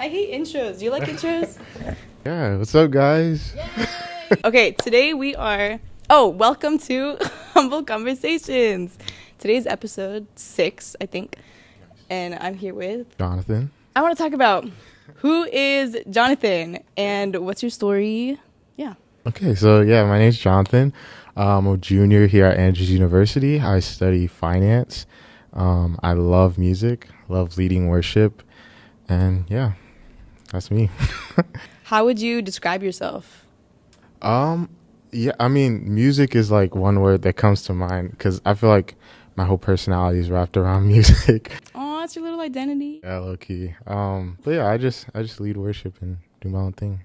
I hate intros. Do you like intros? Yeah, what's up, guys? Yay! Okay, today we are... Oh, welcome to Humble Conversations. Today's episode 6, I think. And I'm here with... Jonathan. I want to talk about who is Jonathan and what's your story? Yeah. Okay, so my name's Jonathan. I'm a junior here at Andrews University. I study finance. I love music, love leading worship, and yeah, that's me. How would you describe yourself? Yeah, I mean, music is like one word that comes to mind because I feel like my whole personality is wrapped around music. Oh, that's your little identity. Yeah, low key. But yeah, I just lead worship and do my own thing.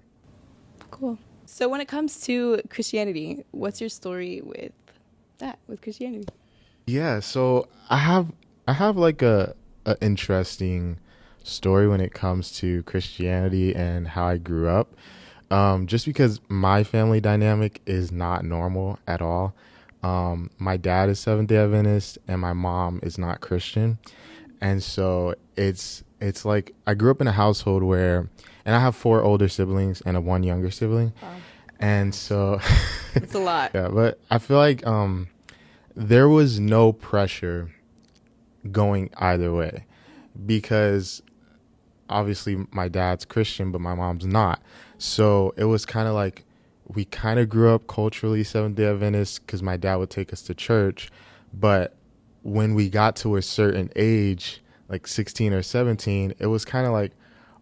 Cool. So when it comes to Christianity, what's your story with that, with Christianity? Yeah, so I have like a interesting story when it comes to Christianity and how I grew up. Just because my family dynamic is not normal at all. My dad is Seventh-day Adventist and my mom is not Christian. And so it's like I grew up in a household where, and I have 4 older siblings and a 1 younger sibling. Wow. And so It's a lot. yeah, but I feel like there was no pressure going either way because obviously my dad's Christian, but my mom's not. So it was kind of like we kind of grew up culturally Seventh-day Adventist because my dad would take us to church. But when we got to a certain age, like 16 or 17, it was kind of like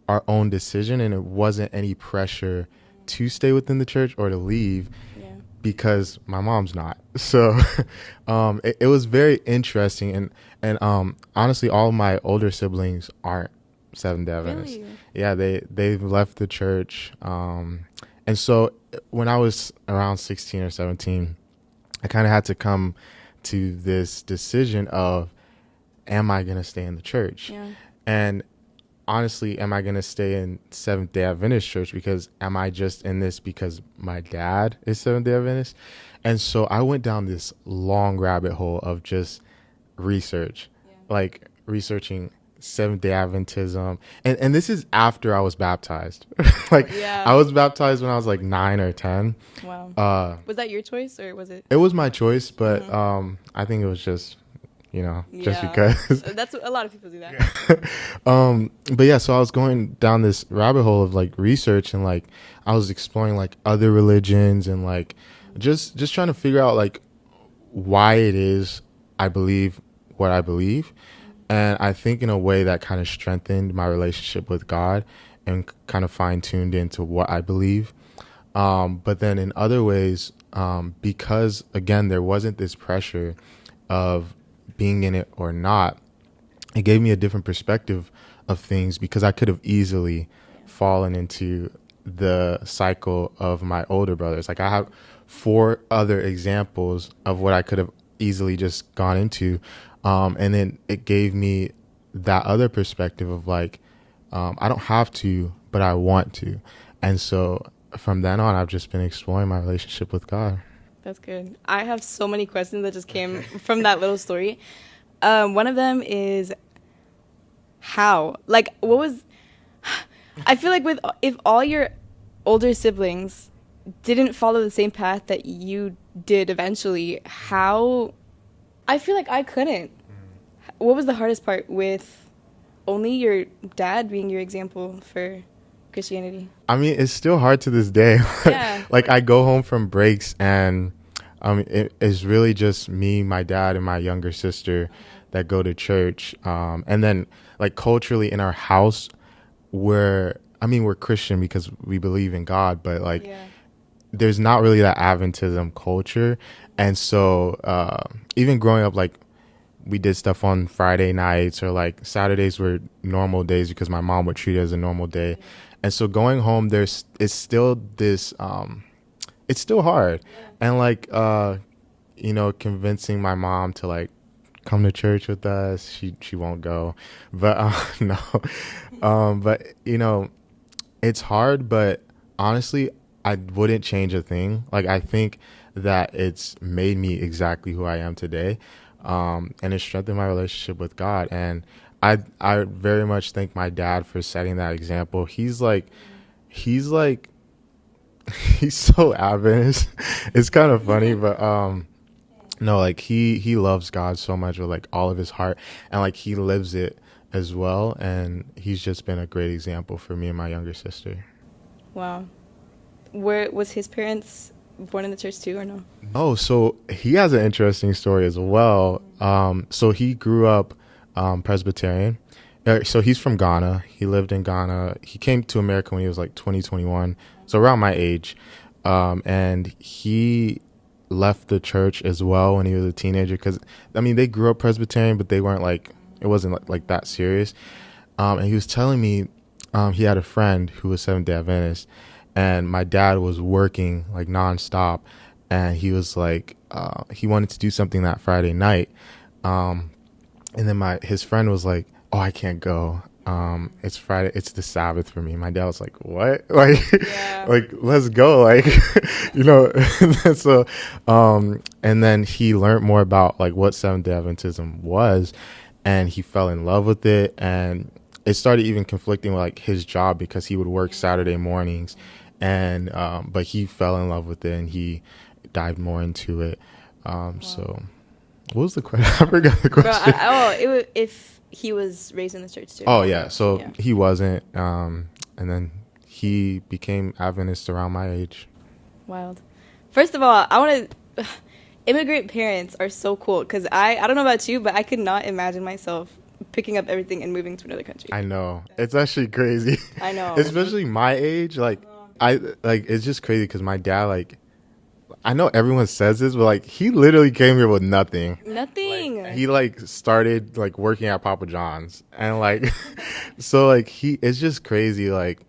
our own decision and it wasn't any pressure to stay within the church or to leave. Yeah. Because my mom's not. So it was very interesting. And honestly, all of my older siblings aren't Seventh-day Adventists. Really? Yeah, they've left the church. And so when I was around 16 or 17, I kind of had to come to this decision of, am I going to stay in the church? Yeah. And honestly, am I going to stay in Seventh-day Adventist church because am I just in this because my dad is Seventh-day Adventist? And so I went down this long rabbit hole of just research, like researching Seventh-day Adventism. And this is after I was baptized. I was baptized when I was like 9 or 10. Wow. Was that your choice or was it? It was my choice, but I think it was just, just because. That's a lot of people do that. But yeah, so I was going down this rabbit hole of like research and like I was exploring like other religions and like just trying to figure out like why it is I believe what I believe. And I think in a way that kind of strengthened my relationship with God and kind of fine-tuned into what I believe. But then in other ways, because again, there wasn't this pressure of being in it or not, it gave me a different perspective of things because I could have easily fallen into the cycle of my older brothers. Like I have 4 other examples of what I could have easily just gone into. And then it gave me that other perspective of like, I don't have to, but I want to. And so from then on, I've just been exploring my relationship with God. That's good. I have so many questions that just came from that little story. One of them is how? Like, what was... I feel like if all your older siblings didn't follow the same path that you did eventually, how... I feel like I couldn't. What was the hardest part with only your dad being your example for Christianity? I mean, it's still hard to this day. Yeah. Like I go home from breaks and it's really just me, my dad, and my younger sister that go to church. And then like culturally in our house, we're Christian because we believe in God, but like there's not really that Adventism culture. And so even growing up, like we did stuff on Friday nights or like Saturdays were normal days because my mom would treat it as a normal day. And so going home, it's still this, it's still hard. And like, convincing my mom to like come to church with us, she won't go, but no. But it's hard, but honestly, I wouldn't change a thing. Like I think that it's made me exactly who I am today. And it strengthened my relationship with God. And I very much thank my dad for setting that example. He's like he's so Adventist. It's kind of funny, but no, like he loves God so much with like all of his heart, and like he lives it as well, and he's just been a great example for me and my younger sister. Wow. Where was his parents born in the church too, or no? Oh, so he has an interesting story as well. So he grew up Presbyterian. So he's from Ghana. He lived in Ghana. He came to America when he was like 21, so around my age. And he left the church as well when he was a teenager, because I mean they grew up Presbyterian, but they weren't like, it wasn't like that serious. And he was telling me he had a friend who was Seventh-day Adventist, and my dad was working like nonstop, and he was like he wanted to do something that Friday night, and then his friend was like, oh, I can't go. It's Friday. It's the Sabbath for me. My dad was like, what? Like, Yeah. like, let's go. Like, so, and then he learned more about like what Seventh-day Adventism was, and he fell in love with it. And it started even conflicting with like his job, because he would work Saturday mornings, and, but he fell in love with it and he dived more into it. So what was the question? I forgot the question. Bro, if he was raised in the church too. Oh yeah, so Yeah. he wasn't, and then he became Adventist around my age. Wild. First of all, I want to. Immigrant parents are so cool, because I don't know about you, but I could not imagine myself picking up everything and moving to another country. I know, it's actually crazy. I know. Especially my age, like it's just crazy because my dad, like, I know everyone says this, but like he literally came here with nothing. Nothing. He like started like working at Papa John's, and like so like it's just crazy. Like,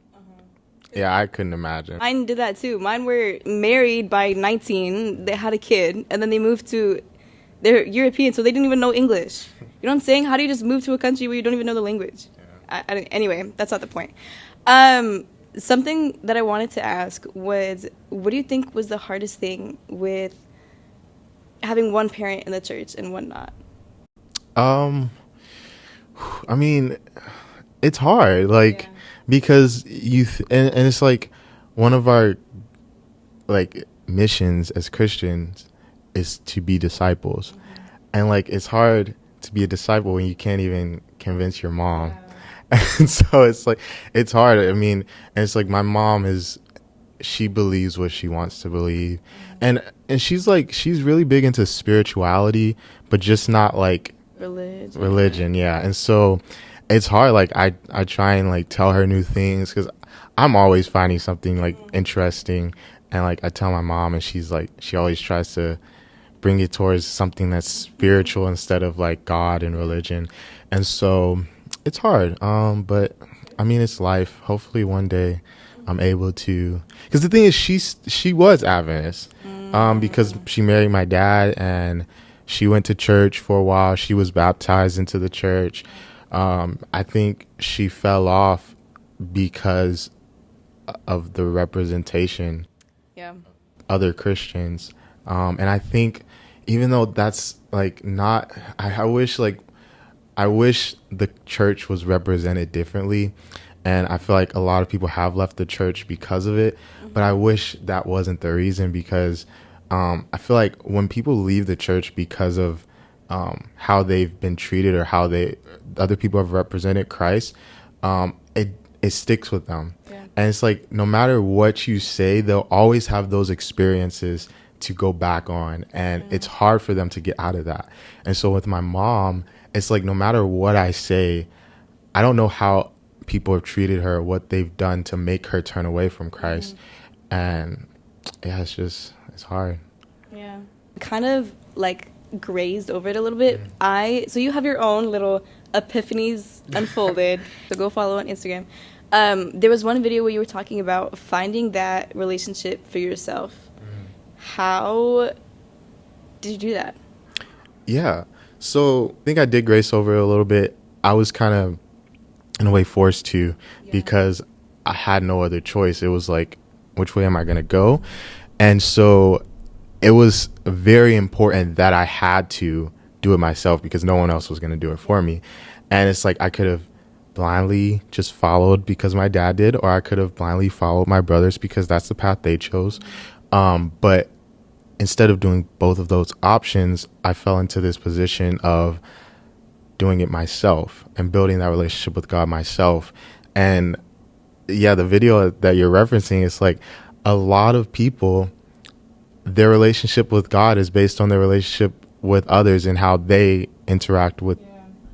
yeah, I couldn't imagine. Mine did that too. Mine were married by 19. They had a kid, and then they moved to. They're European, so they didn't even know English. You know what I'm saying? How do you just move to a country where you don't even know the language? Yeah. Anyway, that's not the point. Something that I wanted to ask was, what do you think was the hardest thing with having one parent in the church and one not? I mean, it's hard, like, because and it's like one of our like missions as Christians is to be disciples. Mm-hmm. And like it's hard to be a disciple when you can't even convince your mom. Yeah. And so it's like it's hard. I mean, and it's like my mom she believes what she wants to believe. Mm-hmm. And she's really big into spirituality, but just not like religion, yeah. And so it's hard. Like I try and like tell her new things, because I'm always finding something like interesting, and like I tell my mom, and she's like, she always tries to bring it towards something that's spiritual instead of like God and religion. And so it's hard. But I mean, it's life. Hopefully one day I'm able to, because the thing is, she was Adventist, because she married my dad, and she went to church for a while. She was baptized into the church. I think she fell off because of the representation of other Christians. And I think even though that's like not, I wish the church was represented differently. And I feel like a lot of people have left the church because of it. Mm-hmm. But I wish that wasn't the reason, because I feel like when people leave the church because of how they've been treated, or how other people have represented Christ, it sticks with them. Yeah. And it's like, no matter what you say, they'll always have those experiences to go back on, and it's hard for them to get out of that. And so with my mom, it's like, no matter what I say, I don't know how people have treated her, what they've done to make her turn away from Christ. And yeah, it's hard. Yeah. Kind of like grazed over it a little bit. So you have your own little epiphanies unfolded. So go follow on Instagram. There was one video where you were talking about finding that relationship for yourself. How did you do that? Yeah. So I think I did grace over it a little bit. I was kind of, in a way, forced to, because I had no other choice. It was like, which way am I going to go? And so it was very important that I had to do it myself, because no one else was going to do it for me. And it's like I could have blindly just followed because my dad did, or I could have blindly followed my brothers because that's the path they chose. But instead of doing both of those options, I fell into this position of doing it myself and building that relationship with God myself. And yeah, the video that you're referencing is like a lot of people, their relationship with God is based on their relationship with others and how they interact with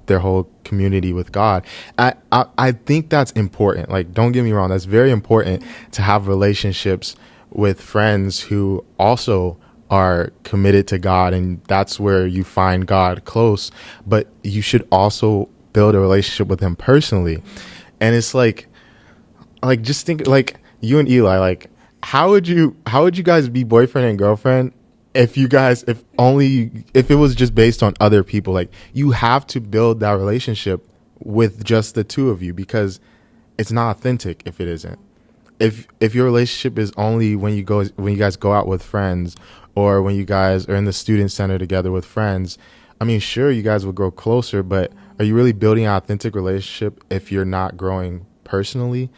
their whole community with God. I think that's important. Like, don't get me wrong, that's very important to have relationships with friends who also are committed to God, and that's where you find God close. But you should also build a relationship with him personally. And it's like just think, like, you and Eli, like, how would you guys be boyfriend and girlfriend if it was just based on other people? Like, you have to build that relationship with just the two of you, because it's not authentic if it isn't. If your relationship is only when you guys go out with friends, or when you guys are in the student center together with friends, I mean, sure, you guys will grow closer, but are you really building an authentic relationship if you're not growing personally?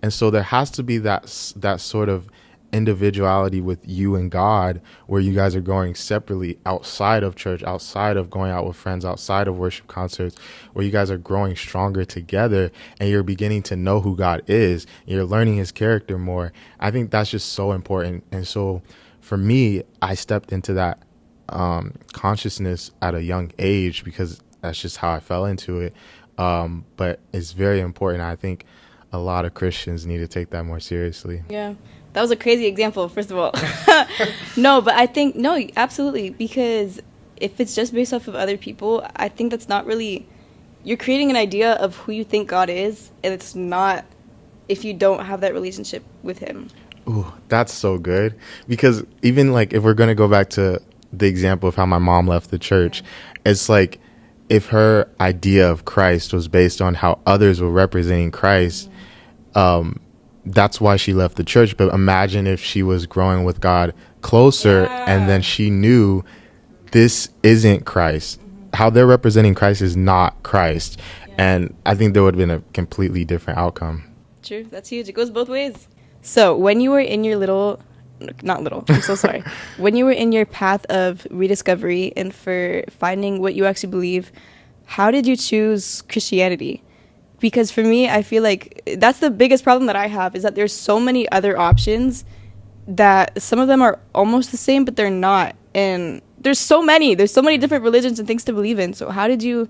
And so there has to be that sort of individuality with you and God, where you guys are going separately outside of church, outside of going out with friends, outside of worship concerts, where you guys are growing stronger together and you're beginning to know who God is. You're learning his character more. I think that's just so important. And so for me, I stepped into that consciousness at a young age because that's just how I fell into it. But it's very important. I think a lot of Christians need to take that more seriously. Yeah, that was a crazy example, first of all. No, but I think, no, absolutely. Because if it's just based off of other people, I think that's not really, you're creating an idea of who you think God is, and it's not if you don't have that relationship with him. Ooh, that's so good. Because even like, if we're going to go back to the example of how my mom left the church, it's like, if her idea of Christ was based on how others were representing Christ, that's why she left the church. But imagine if she was growing with God closer, and then she knew this isn't Christ. How they're representing Christ is not Christ. And I think there would have been a completely different outcome. True. That's huge. It goes both ways. So when you were in your I'm so sorry. When you were in your path of rediscovery and for finding what you actually believe, how did you choose Christianity? Because for me, I feel like that's the biggest problem that I have, is that there's so many other options that some of them are almost the same, but they're not. And there's so many different religions and things to believe in. So how did you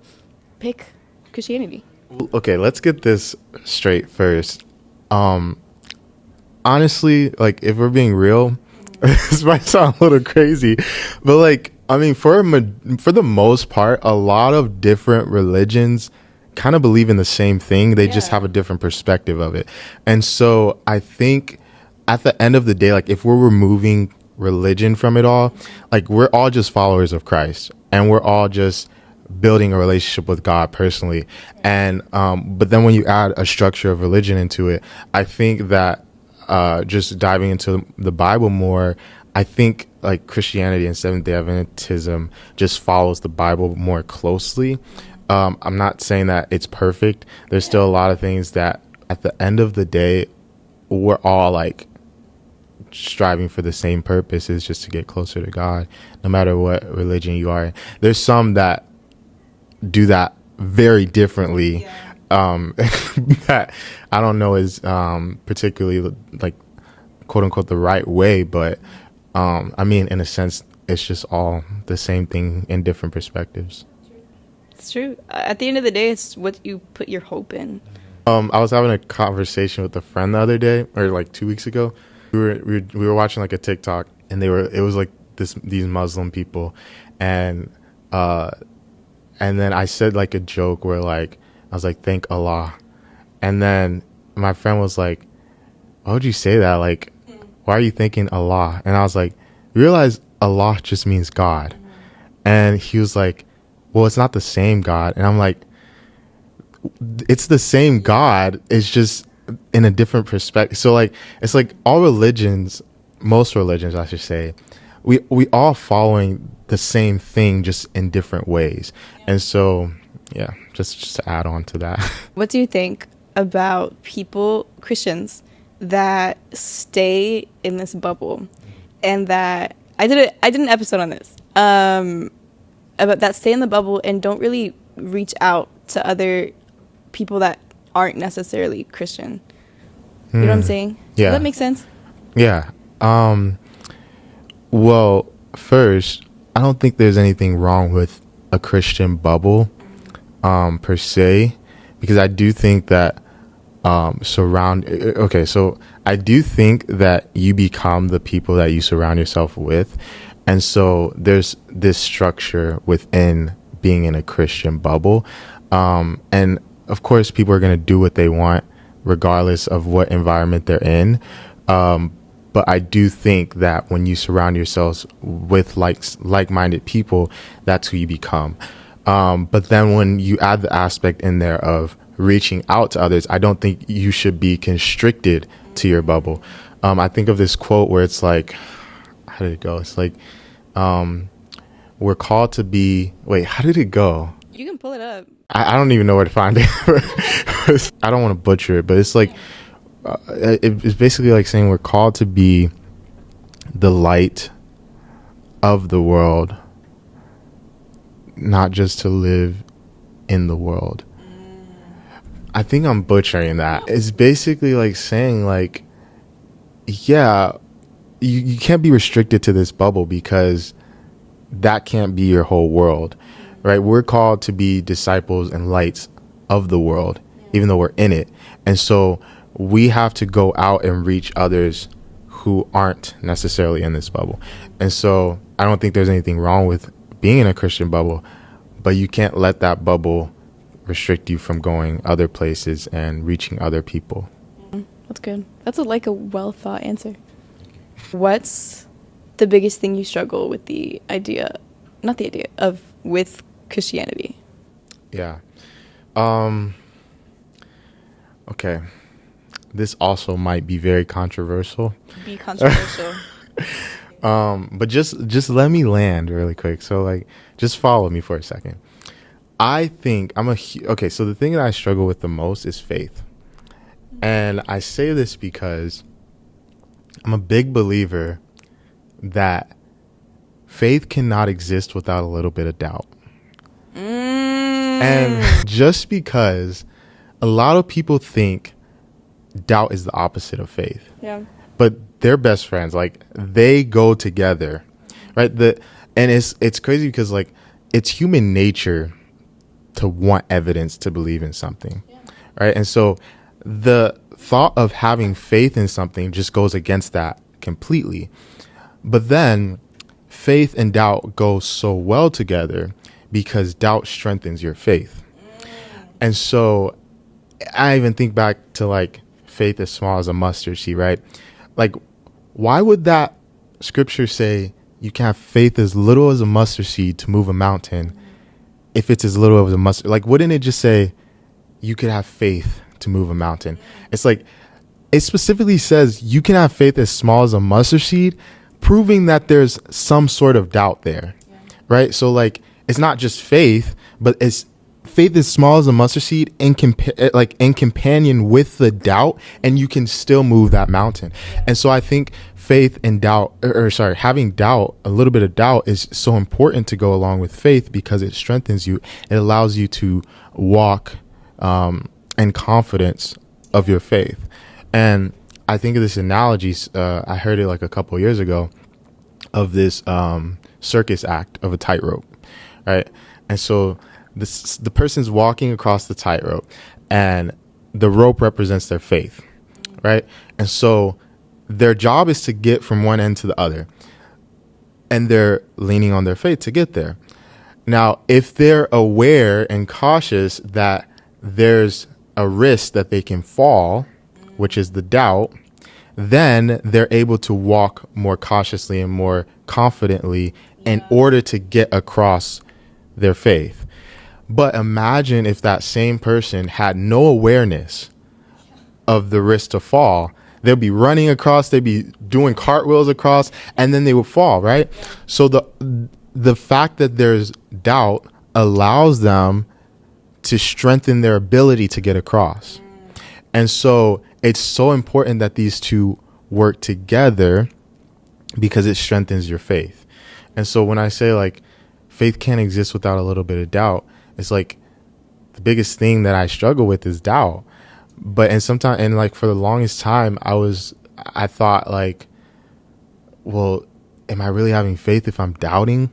pick Christianity? Okay, let's get this straight first. Honestly, like, if we're being real, this might sound a little crazy, but like, I mean, for the most part, a lot of different religions kind of believe in the same thing. They just have a different perspective of it. And so I think at the end of the day, like, if we're removing religion from it all, like, we're all just followers of Christ, and we're all just building a relationship with God personally. And but then when you add a structure of religion into it, I think that just diving into the Bible more, I think like Christianity and Seventh-day Adventism just follows the Bible more closely. I'm not saying that it's perfect. There's still a lot of things that at the end of the day, we're all like striving for the same purpose, is just to get closer to God, no matter what religion you are. There's some that do that very differently. That I don't know is particularly like quote unquote the right way, but I mean, in a sense, it's just all the same thing in different perspectives. It's true. At the end of the day, it's what you put your hope in. I was having a conversation with a friend the other day, or like 2 weeks ago. We were watching like a TikTok, and it was like these Muslim people, and then I said like a joke where like I was like, thank Allah. And then my friend was like, why would you say that? Like, why are you thanking Allah? And I was like, you realize Allah just means God. And he was like, well, it's not the same God. And I'm like, it's the same God. It's just in a different perspective. So like, it's like all religions, most religions, I should say, we all following the same thing, just in different ways. And so Yeah, just to add on to that. What do you think about people, Christians, that stay in this bubble, and that I did an episode on this, about that stay in the bubble and don't really reach out to other people that aren't necessarily Christian. You know what I'm saying? Yeah. Does that make sense? Yeah. Well, first, I don't think there's anything wrong with a Christian bubble, per se, because I do think that so I do think that you become the people that you surround yourself with. And so there's this structure within being in a Christian bubble. And of course, people are going to do what they want, regardless of what environment they're in. But I do think that when you surround yourselves with like-minded people, that's who you become. But then when you add the aspect in there of reaching out to others, I don't think you should be constricted to your bubble. I think of this quote where it's like, how did it go? It's like, we're called to be, wait, how did it go? You can pull it up. I don't even know where to find it. I don't want to butcher it, but it's like, it's basically like saying we're called to be the light of the world, not just to live in the world. I think I'm butchering that. It's basically like saying like, yeah, you can't be restricted to this bubble because that can't be your whole world, right? We're called to be disciples and lights of the world, even though we're in it. And so we have to go out and reach others who aren't necessarily in this bubble. And so I don't think there's anything wrong with being in a Christian bubble, but you can't let that bubble restrict you from going other places and reaching other people. That's good. That's a well thought answer. What's the biggest thing you struggle with with Christianity? Yeah. Okay. This also might be very controversial. Be controversial. But just let me land really quick. So like, just follow me for a second. I think okay. So the thing that I struggle with the most is faith. And I say this because I'm a big believer that faith cannot exist without a little bit of doubt. And just because a lot of people think doubt is the opposite of faith. Yeah. But they're best friends. Like, they go together, right? And it's crazy because like it's human nature to want evidence to believe in something, right? And so the thought of having faith in something just goes against that completely. But then faith and doubt go so well together because doubt strengthens your faith. And so I even think back to like faith as small as a mustard seed, right? Like, why would that scripture say you can have faith as little as a mustard seed to move a mountain if it's as little as a mustard? Like, wouldn't it just say you could have faith to move a mountain? It's like, it specifically says you can have faith as small as a mustard seed, proving that there's some sort of doubt there, right? So like, it's not just faith, but it's faith as small as a mustard seed in companion with the doubt, and you can still move that mountain. And so I think faith and doubt, having doubt, a little bit of doubt is so important to go along with faith because it strengthens you. It allows you to walk in confidence of your faith. And I think of this analogy, I heard it like a couple of years ago, of this circus act of a tightrope, right? And so the person's walking across the tightrope, and the rope represents their faith, right? And so their job is to get from one end to the other, and they're leaning on their faith to get there. Now, if they're aware and cautious that there's a risk that they can fall, which is the doubt, then they're able to walk more cautiously and more confidently in order to get across their faith. But imagine if that same person had no awareness of the risk to fall. They'll be running across, they'd be doing cartwheels across, and then they would fall, right? So the fact that there's doubt allows them to strengthen their ability to get across. And so it's so important that these two work together because it strengthens your faith. And so when I say like faith can't exist without a little bit of doubt, it's like the biggest thing that I struggle with is doubt. But and like for the longest time I thought like, well, am I really having faith if I'm doubting?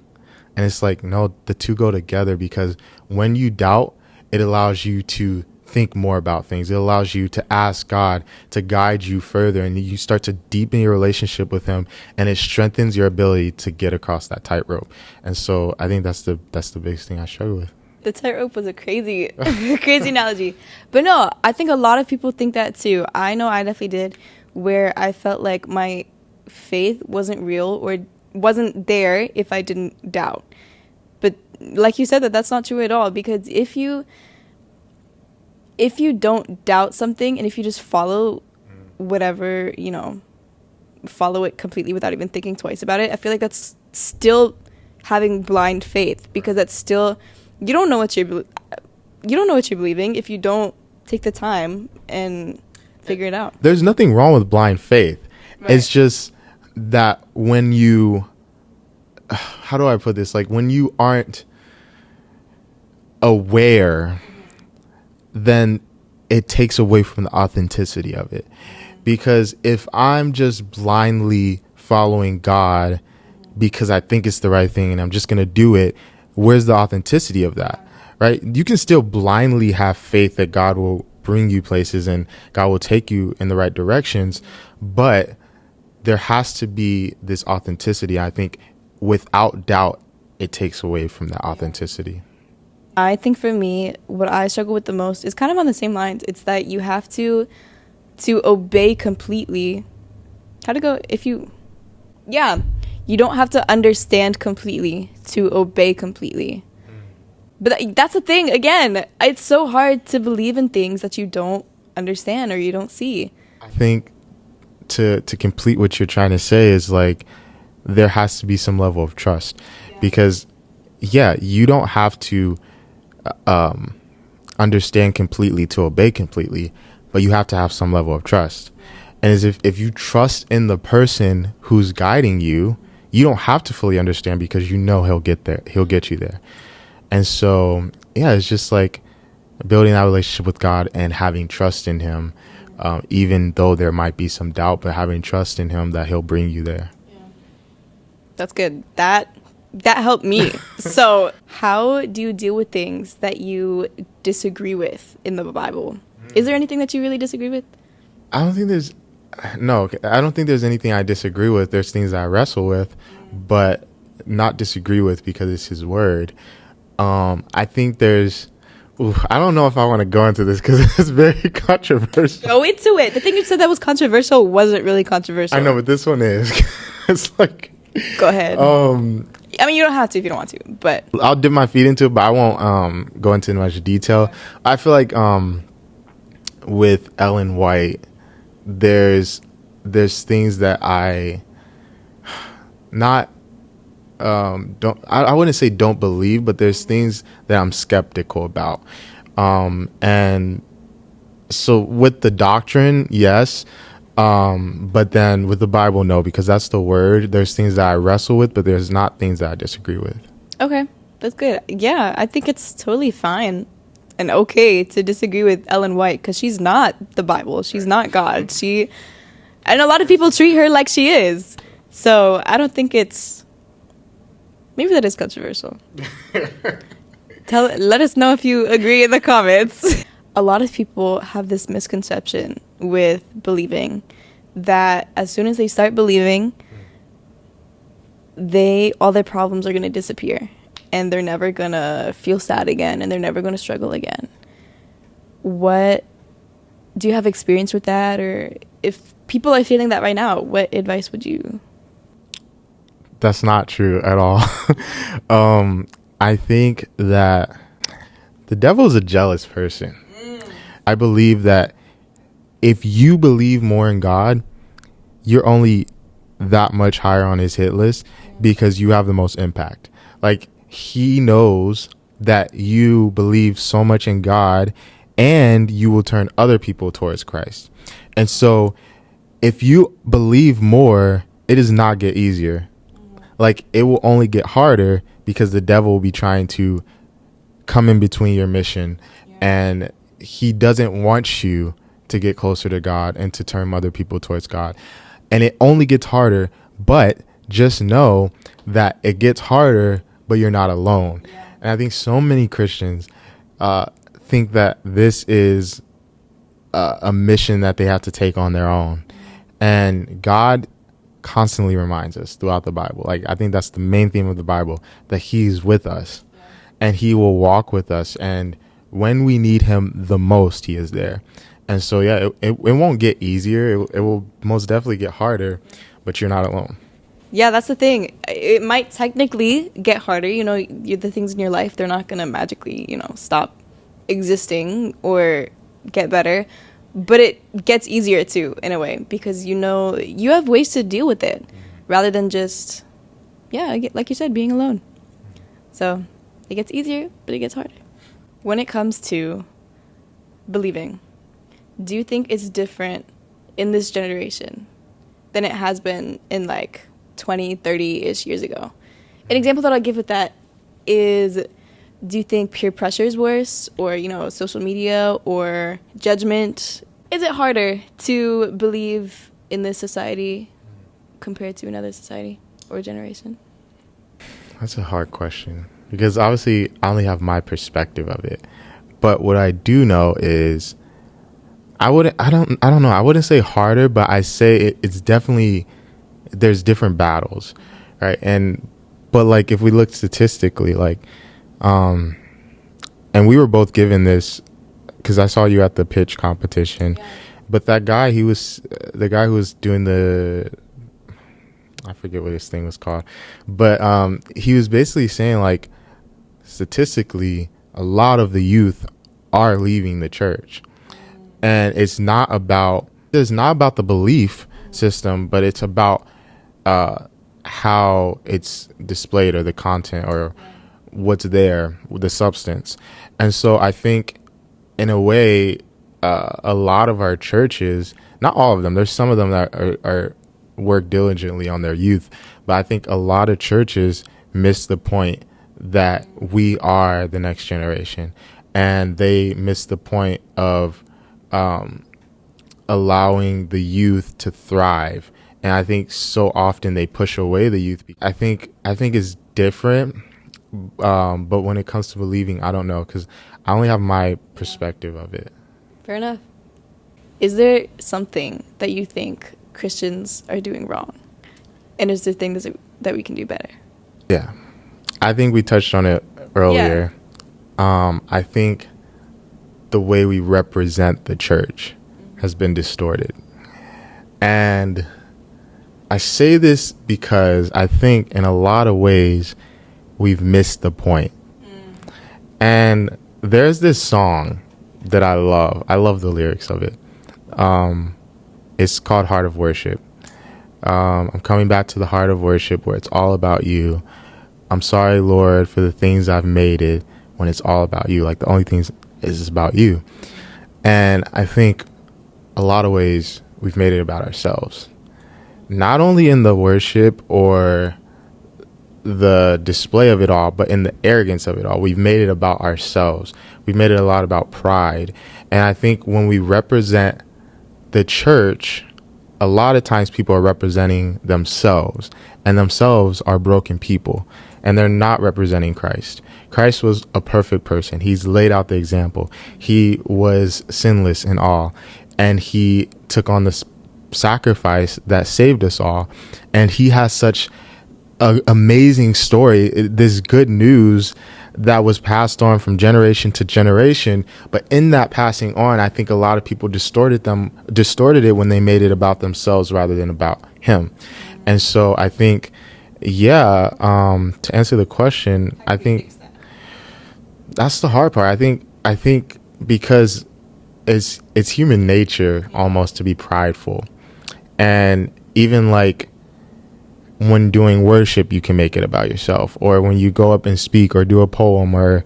And it's like, no, the two go together, because when you doubt, it allows you to think more about things. It allows you to ask God to guide you further, and you start to deepen your relationship with him, and it strengthens your ability to get across that tightrope. And so I think that's the biggest thing I struggle with. The tightrope was a crazy analogy. But no, I think a lot of people think that too. I know I definitely did, where I felt like my faith wasn't real or wasn't there if I didn't doubt. But like you said, that's not true at all, because if you don't doubt something and if you just follow whatever, follow it completely without even thinking twice about it, I feel like that's still having blind faith, because that's still, you don't know what you're believing if you don't take the time and figure it out. There's nothing wrong with blind faith. Right. It's just that when you, how do I put this? Like when you aren't aware, then it takes away from the authenticity of it. Because if I'm just blindly following God because I think it's the right thing and I'm just going to do it, where's the authenticity of that, right? You can still blindly have faith that God will bring you places and God will take you in the right directions, but there has to be this authenticity. I think without doubt, it takes away from that authenticity. I think for me, what I struggle with the most is kind of on the same lines. It's that you have to obey completely. You don't have to understand completely to obey completely. But that's the thing. Again, it's so hard to believe in things that you don't understand or you don't see. I think to complete what you're trying to say is like there has to be some level of trust, because you don't have to understand completely to obey completely, but you have to have some level of trust. And as if you trust in the person who's guiding you, you don't have to fully understand, because he'll get you there. And so it's just like building that relationship with God and having trust in him, even though there might be some doubt, but having trust in him that he'll bring you there. That's good. That helped me. So how do you deal with things that you disagree with in the Bible? Is there anything that you really disagree with? I don't think there's anything I disagree with. There's things I wrestle with, but not disagree with because it's his word. I think I don't know if I want to go into this because it's very controversial. Go into it. The thing you said that was controversial wasn't really controversial. I know, but this one is. It's like... Go ahead. I mean, you don't have to if you don't want to, but... I'll dip my feet into it, but I won't go into much detail. I feel like with Ellen White, there's things that I I wouldn't say don't believe, but there's things that I'm skeptical about. And so with the doctrine, yes. But then with the Bible, no, because that's the word. There's things that I wrestle with, but there's not things that I disagree with. Okay, that's good. Yeah, I think it's totally fine and okay to disagree with Ellen White, because she's not the Bible. She's not God. And a lot of people treat her like she is. So I don't think maybe that is controversial. Let us know if you agree in the comments. A lot of people have this misconception with believing that as soon as they start believing, all their problems are going to disappear and they're never going to feel sad again and they're never going to struggle again. Do you have experience with that? Or if people are feeling that right now, what advice would you? That's not true at all. I think that the devil is a jealous person. I believe that if you believe more in God, you're only that much higher on his hit list because you have the most impact. Like, he knows that you believe so much in God, and you will turn other people towards Christ. And so if you believe more, it does not get easier. Like, it will only get harder because the devil will be trying to come in between your mission, and he doesn't want you to get closer to God and to turn other people towards God. And it only gets harder, but just know that it gets harder, but you're not alone. And I think so many Christians think that this is a mission that they have to take on their own. And God constantly reminds us throughout the Bible. Like, I think that's the main theme of the Bible, that he's with us and he will walk with us. And when we need him the most, he is there. And so, yeah, it won't get easier. It will most definitely get harder, but you're not alone. Yeah, that's the thing. It might technically get harder. You know, the things in your life, they're not going to magically, stop existing or get better. But it gets easier too, in a way, because you have ways to deal with it rather than just, like you said, being alone. So it gets easier, but it gets harder. When it comes to believing, do you think it's different in this generation than it has been in like 20, 30-ish years ago? An example that I'll give with that is, do you think peer pressure is worse, or, social media or judgment? Is it harder to believe in this society compared to another society or generation? That's a hard question, because obviously I only have my perspective of it. But what I do know is I don't know. I wouldn't say harder, but I say it's definitely, there's different battles, right? But like, if we look statistically, like, and we were both given this because I saw you at the pitch competition, but that guy, the guy who was doing I forget what his thing was called, but he was basically saying, like, statistically, a lot of the youth are leaving the church. And it's not about the belief system, but it's about how it's displayed, or the content, or what's there, the substance. And so I think, in a way, a lot of our churches, not all of them, there's some of them that are work diligently on their youth, but I think a lot of churches miss the point that we are the next generation, and they miss the point of allowing the youth to thrive. And I think so often they push away the youth. I think it's different, but when it comes to believing, I don't know, because I only have my perspective of it. Fair enough. Is there something that you think Christians are doing wrong, and is there things that we can do better? Yeah, I think we touched on it earlier. I think the way we represent the church has been distorted. And I say this because I think in a lot of ways we've missed the point. And there's this song that I love. I love the lyrics of it. It's called Heart of Worship. I'm coming back to the heart of worship where it's all about you. I'm sorry, Lord, for the things I've made it when it's all about you. Like, the only thing is about you. And I think a lot of ways we've made it about ourselves, not only in the worship or the display of it all, but in the arrogance of it all. We've made it about ourselves. We've made it a lot about pride. And I think when we represent the church, a lot of times people are representing themselves, and themselves are broken people, and they're not representing Christ. Christ was a perfect person. He's laid out the example. He was sinless in all, and he took on this sacrifice that saved us all. And he has such an amazing story, this good news that was passed on from generation to generation. But in that passing on, I think a lot of people distorted it when they made it about themselves rather than about him. And so I think, to answer the question, I think that's the hard part. I think because it's human nature almost to be prideful. And even like when doing worship, you can make it about yourself, or when you go up and speak or do a poem, or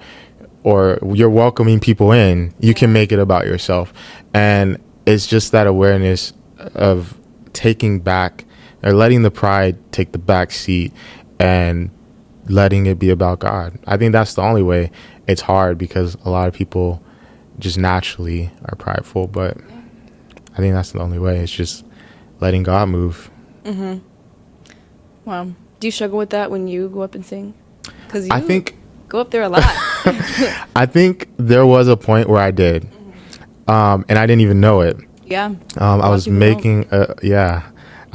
you're welcoming people in, you can make it about yourself. And it's just that awareness of taking back, or letting the pride take the back seat and letting it be about God. I think that's the only way. It's hard because a lot of people just naturally are prideful, but I think that's the only way. It's just letting God move. Mm-hmm. Wow. Do you struggle with that when you go up and sing? Because I think go up there a lot. I think there was a point where I did, and I didn't even know it. Yeah. I was making I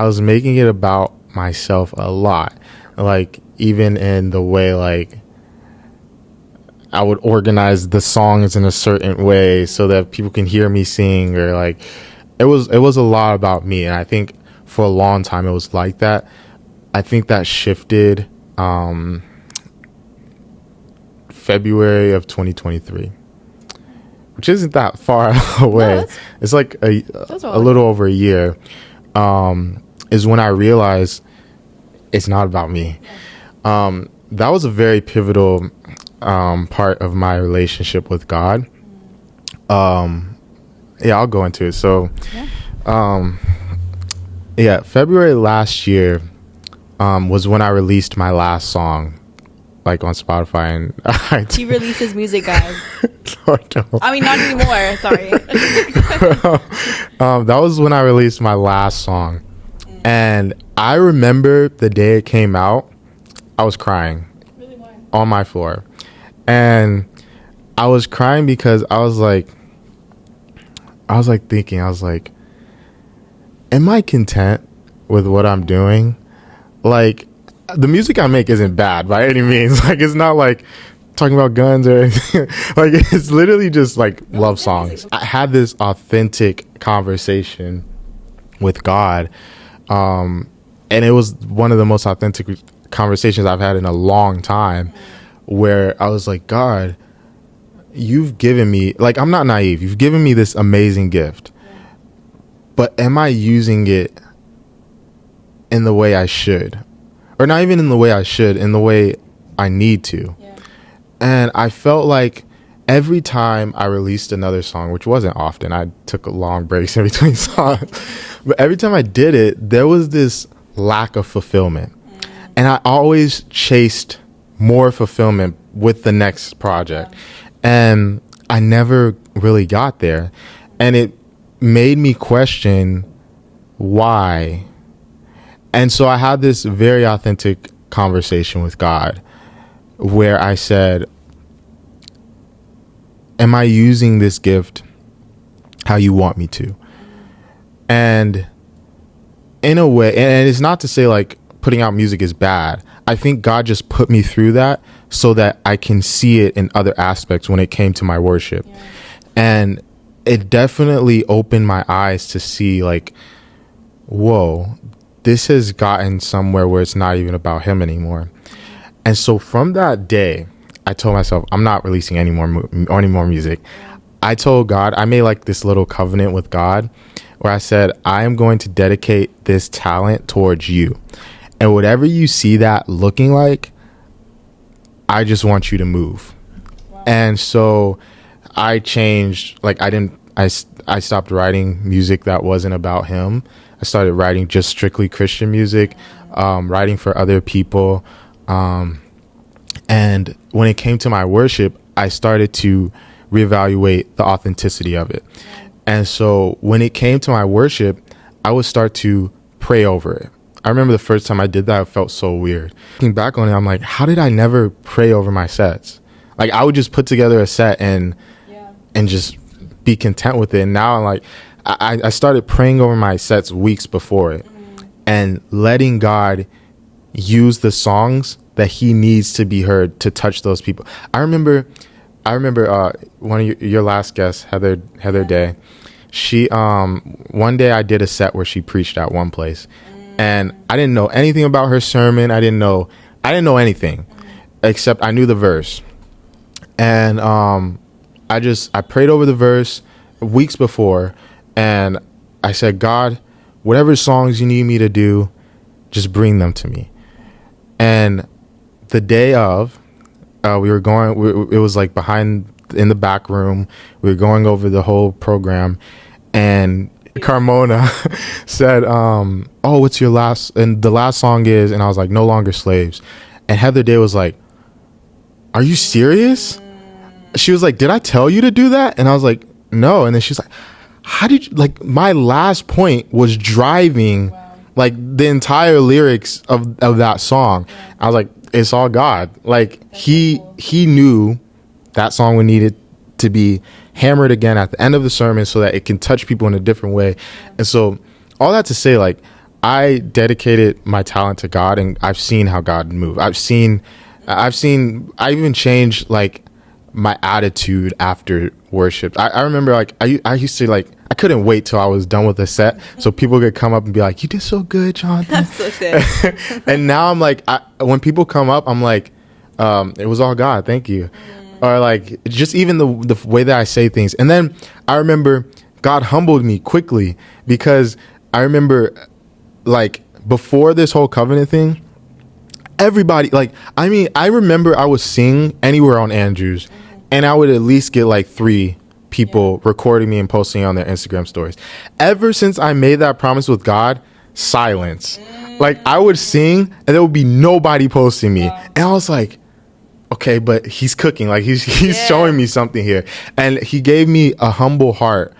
was making it about myself a lot, like even in the way like I would organize the songs in a certain way so that people can hear me sing, or like it was a lot about me. And I think for a long time it was like that. I think that shifted February of 2023, which isn't that far away. No, it's like a little over a year, is when I realized it's not about me. That was a very pivotal part of my relationship with God. I'll go into it. So, February last year was when I released my last song, like on Spotify and iTunes. He releases music, guys. No. I mean, not anymore. Sorry. That was when I released my last song, and I remember the day it came out. I was crying on my floor, and I was crying because I was thinking, am I content with what I'm doing? Like, the music I make isn't bad by any means. Like, it's not like talking about guns or anything. Like, it's literally just like love songs. I had this authentic conversation with God, and it was one of the most authentic conversations I've had in a long time, where I was like, God, you've given me, like, I'm not naive. You've given me this amazing gift, but am I using it in the way I should? Or not even in the way I should, in the way I need to. Yeah. And I felt like every time I released another song, which wasn't often, I took long breaks in between songs, but every time I did it, there was this lack of fulfillment. And I always chased more fulfillment with the next project. And I never really got there. And it made me question why. And so I had this very authentic conversation with God where I said, am I using this gift how you want me to? And in a way, and it's not to say like putting out music is bad. I think God just put me through that so that I can see it in other aspects when it came to my worship. Yeah. And it definitely opened my eyes to see like, whoa, this has gotten somewhere where it's not even about him anymore. And so from that day, I told myself, I'm not releasing any more music. I told God, I made like this little covenant with God where I said, I am going to dedicate this talent towards you. And whatever you see that looking like, I just want you to move. Wow. And so I changed, like I stopped writing music that wasn't about him. I started writing just strictly Christian music, writing for other people. And when it came to my worship, I started to reevaluate the authenticity of it. And so when it came to my worship, I would start to pray over it. I remember the first time I did that, it felt so weird. Looking back on it, I'm like, how did I never pray over my sets? Like, I would just put together a set and just be content with it. And now I'm like, I started praying over my sets weeks before it and letting God use the songs that he needs to be heard to touch those people. I remember one of your last guests, Heather Day. She one day I did a set where she preached at one place, and I didn't know anything about her sermon. I didn't know anything except I knew the verse, and I prayed over the verse weeks before, and I said, God, whatever songs you need me to do, just bring them to me. And the day of, we were going, it was like behind in the back room. We were going over the whole program, and Carmona said, oh, what's your last, and the last song is, and I was like, No Longer Slaves. And Heather Day was like, are you serious? She was like, did I tell you to do that? And I was like, no. And then she's like, how did you, like, my last point was driving like the entire lyrics of that song. I was like, it's all God. Like, he knew that song would need it to be hammered again at the end of the sermon so that it can touch people in a different way. And so all that to say, like, I dedicated my talent to God, and I've seen how God move. I even changed like my attitude after worship. I remember, like, I used to, like, I couldn't wait till I was done with the set so people could come up and be like, you did so good, Jonathan. That's so sick. And now I'm like, when people come up, I'm like, it was all God, thank you. Or like, just even the way that I say things. And then I remember God humbled me quickly, because I remember, like, before this whole covenant thing, everybody, like, I mean, I remember I would sing anywhere on Andrews, and I would at least get like 3 people recording me and posting on their Instagram stories. Ever since I made that promise with God, silence. Like, I would sing and there would be nobody posting me. And I was like, okay, but he's cooking. Like, he's showing me something here. And he gave me a humble heart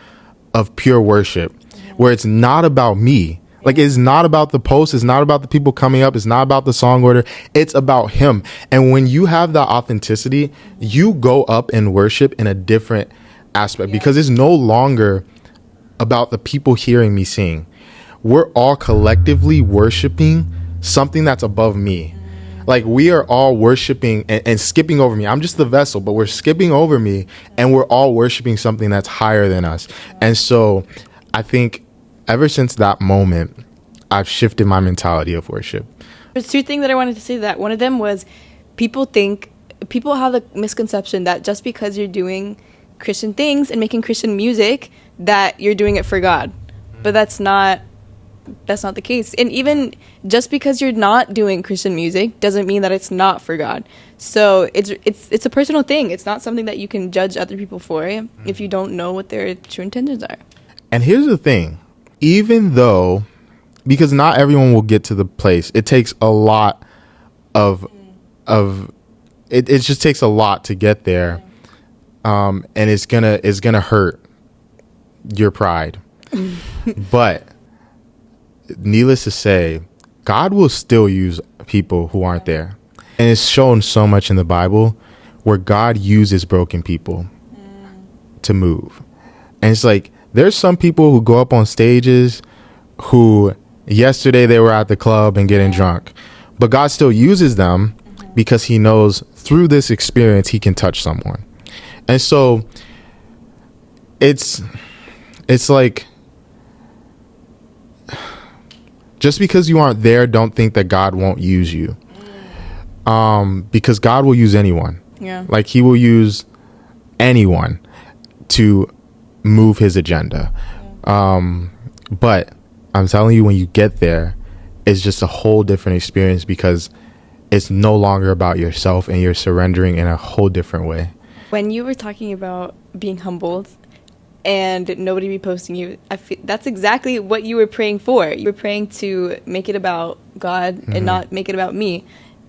of pure worship, where it's not about me. Like, it's not about the post. It's not about the people coming up. It's not about the song order. It's about him. And when you have that authenticity, you go up and worship in a different aspect, because it's no longer about the people hearing me sing. We're all collectively worshiping something that's above me. Like, we are all worshiping and skipping over me. I'm just the vessel, but we're skipping over me, and we're all worshiping something that's higher than us. And so I think ever since that moment, I've shifted my mentality of worship. There's 2 things that I wanted to say to that. One of them was, people have the misconception that just because you're doing Christian things and making Christian music, that you're doing it for God. But that's not the case. And even just because you're not doing Christian music doesn't mean that it's not for God. So it's a personal thing. It's not something that you can judge other people for if you don't know what their true intentions are. And here's the thing. Even though, because not everyone will get to the place, it takes a lot it just takes a lot to get there. And it's gonna hurt your pride. But needless to say, God will still use people who aren't there. And it's shown so much in the Bible where God uses broken people to move. And it's like, there's some people who go up on stages who yesterday they were at the club and getting drunk, but God still uses them because he knows through this experience he can touch someone. And so it's like, just because you aren't there, don't think that God won't use you. Because God will use anyone. Yeah. Like, he will use anyone to move his agenda. But I'm telling you, when you get there, it's just a whole different experience, because it's no longer about yourself, and you're surrendering in a whole different way. When you were talking about being humbled and nobody reposting you, I feel that's exactly what you were praying for. You were praying to make it about God and not make it about me.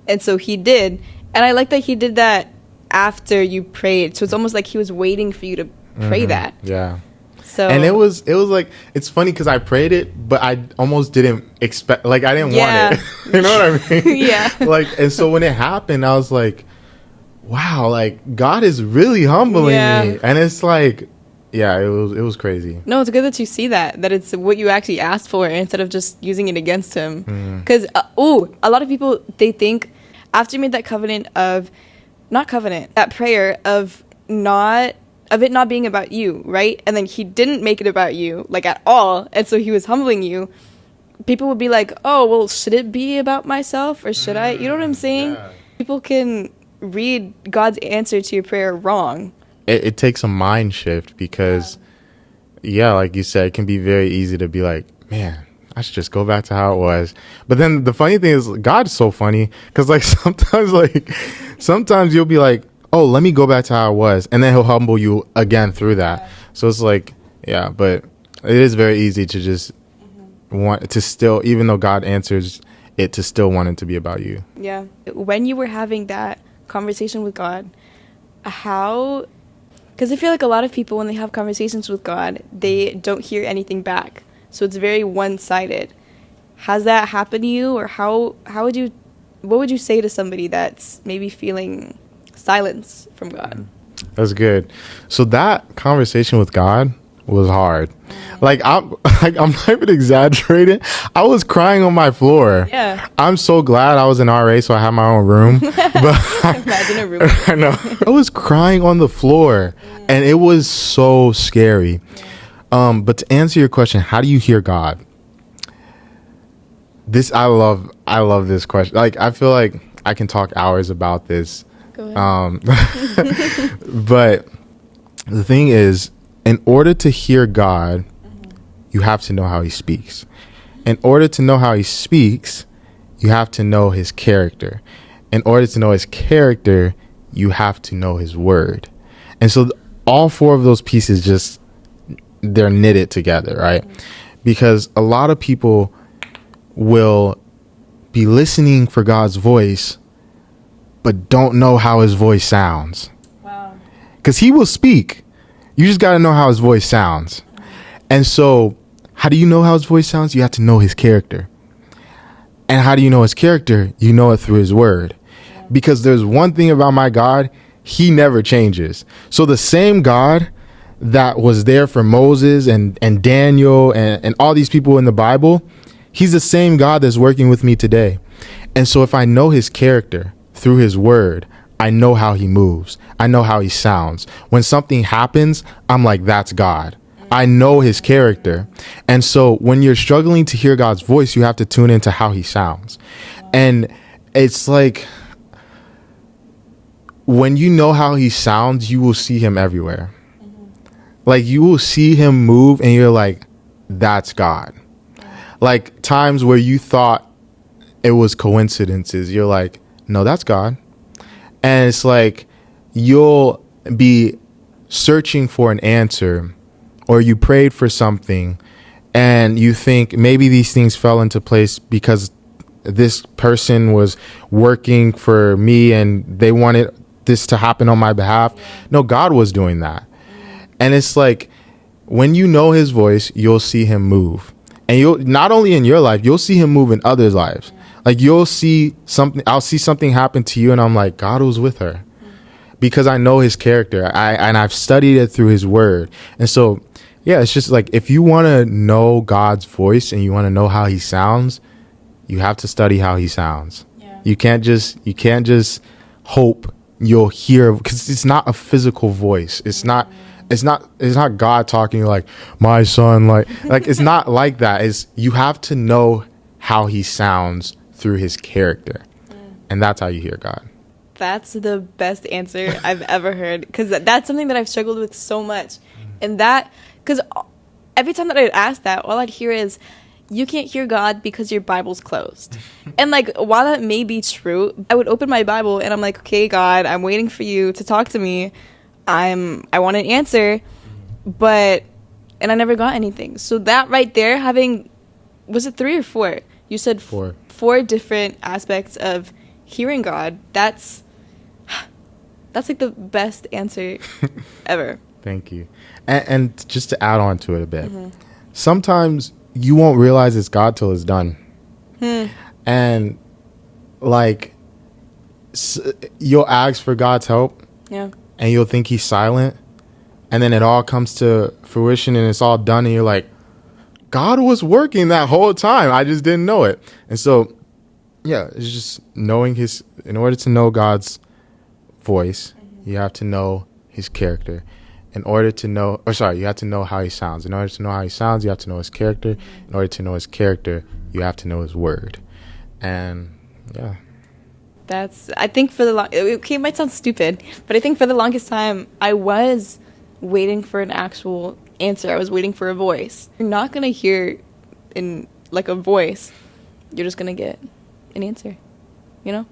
And so he did. And I like that he did that after you prayed. So it's almost like he was waiting for you to pray that. Yeah. So, and it was like, it's funny because I prayed it, but I almost didn't expect, like, I didn't want it. You know what I mean? Yeah. Like, and so when it happened, I was like, wow, like, God is really humbling me. And it's like, yeah, it was crazy. No, it's good that you see that it's what you actually asked for instead of just using it against him. Because, a lot of people, they think after you made that that prayer of it not being about you, right? And then he didn't make it about you, like, at all. And so he was humbling you. People would be like, oh, well, should it be about myself, or should I? You know what I'm saying? Yeah. People can read God's answer to your prayer wrong. It takes a mind shift, because, like you said, it can be very easy to be like, man, I should just go back to how it was. But then the funny thing is, God's so funny because like sometimes you'll be like, oh, let me go back to how it was, and then he'll humble you again through that. Yeah. So it's like, yeah, but it is very easy to just want to still, even though God answers it, to still want it to be about you. Yeah. When you were having that conversation with God, how, because I feel like a lot of people, when they have conversations with God, they don't hear anything back. So it's very one-sided. Has that happened to you? Or what would you say to somebody that's maybe feeling silence from God? That's good. So that conversation with God was hard. Like I'm not even exaggerating. I was crying on my floor. Yeah. I'm so glad I was in RA, so I had my own room. But Imagine a room. I know. I was crying on the floor, and it was so scary. But to answer your question, how do you hear God? I love this question. Like, I feel like I can talk hours about this. Go ahead. But the thing is, in order to hear God, you have to know how he speaks. In order to know how he speaks, you have to know his character. In order to know his character, you have to know his word. And so all four of those pieces they're knitted together, right? Because a lot of people will be listening for God's voice, but don't know how his voice sounds. Wow. Because he will speak. You just got to know how his voice sounds. And so how do you know how his voice sounds? You have to know his character. And how do you know his character? You know it through his word. Because there's one thing about my God, he never changes. So the same God that was there for Moses and Daniel and all these people in the Bible, he's the same God that's working with me today. And so if I know his character through his word, I know how he moves. I know how he sounds. When something happens, I'm like, that's God. I know his character. And so when you're struggling to hear God's voice, you have to tune into how he sounds. And it's like, when you know how he sounds, you will see him everywhere. Like, you will see him move and you're like, that's God. Like, times where you thought it was coincidences, you're like, no, that's God. And it's like, you'll be searching for an answer, or you prayed for something and you think maybe these things fell into place because this person was working for me and they wanted this to happen on my behalf. No, God was doing that. And it's like, when you know his voice, you'll see him move. And you'll not only in your life, you'll see him move in others' lives. Like, you'll see something, I'll see something happen to you and I'm like, God was with her, because I know his character. I've studied it through his word. And so, yeah, it's just like, if you want to know God's voice and you want to know how he sounds, you have to study how he sounds. Yeah. You can't just hope you'll hear, because it's not a physical voice. It's not God talking like, my son, like it's not like that. It's, you have to know how he sounds through his character. And that's how you hear God. That's the best answer I've ever heard, because that's something that I've struggled with so much. And that, because every time that I'd ask that, all I'd hear is, you can't hear God because your Bible's closed. And like, while that may be true, I would open my Bible and I'm like, okay, God, I'm waiting for you to talk to me. I want an answer, and I never got anything. So that right there, was it 3 or 4? You said 4 different aspects of hearing God. That's like the best answer ever. Thank you. And just to add on to it a bit, sometimes you won't realize it's God till it's done. And like, you'll ask for God's help. Yeah. And you'll think he's silent. And then it all comes to fruition and it's all done. And you're like, God was working that whole time. I just didn't know it. And so, yeah, it's just knowing in order to know God's voice, you have to know his character. You have to know how he sounds. In order to know how he sounds, you have to know his character. In order to know his character, you have to know his word. And yeah. I think it might sound stupid, but I think for the longest time, I was waiting for an actual answer. I was waiting for a voice. You're not going to hear in like a voice, you're just gonna get an answer, you know?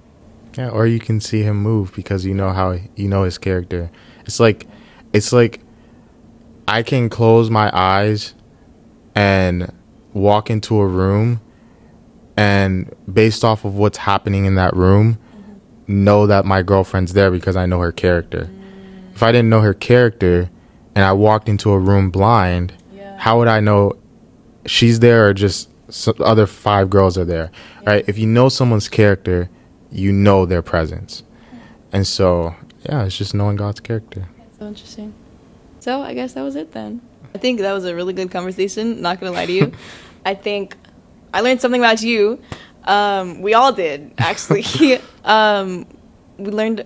Yeah, or you can see him move because you know his character. It's like I can close my eyes and walk into a room, and based off of what's happening in that room, know that my girlfriend's there because I know her character. If I didn't know her character and I walked into a room blind, how would I know she's there or just other 5 girls are there, right? If you know someone's character, you know their presence. And so, yeah, it's just knowing God's character. That's so interesting. So I guess that was it then. I think that was a really good conversation, not going to lie to you. I think I learned something about you. We all did, actually. I learned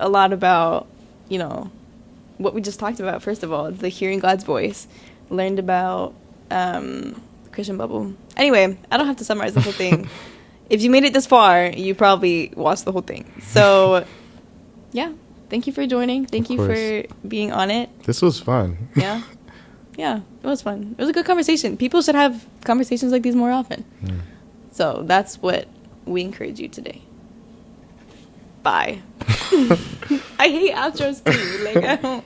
a lot about, you know, what we just talked about. First of all, the hearing God's voice. Learned about Christian bubble. Anyway, I don't have to summarize the whole thing. If you made it this far, you probably watched the whole thing. So, yeah. Thank you for joining. Thank you for being on it. This was fun. Yeah. Yeah, it was fun. It was a good conversation. People should have conversations like these more often. So that's what we encourage you today. Bye. I hate outros too. Like, I don't.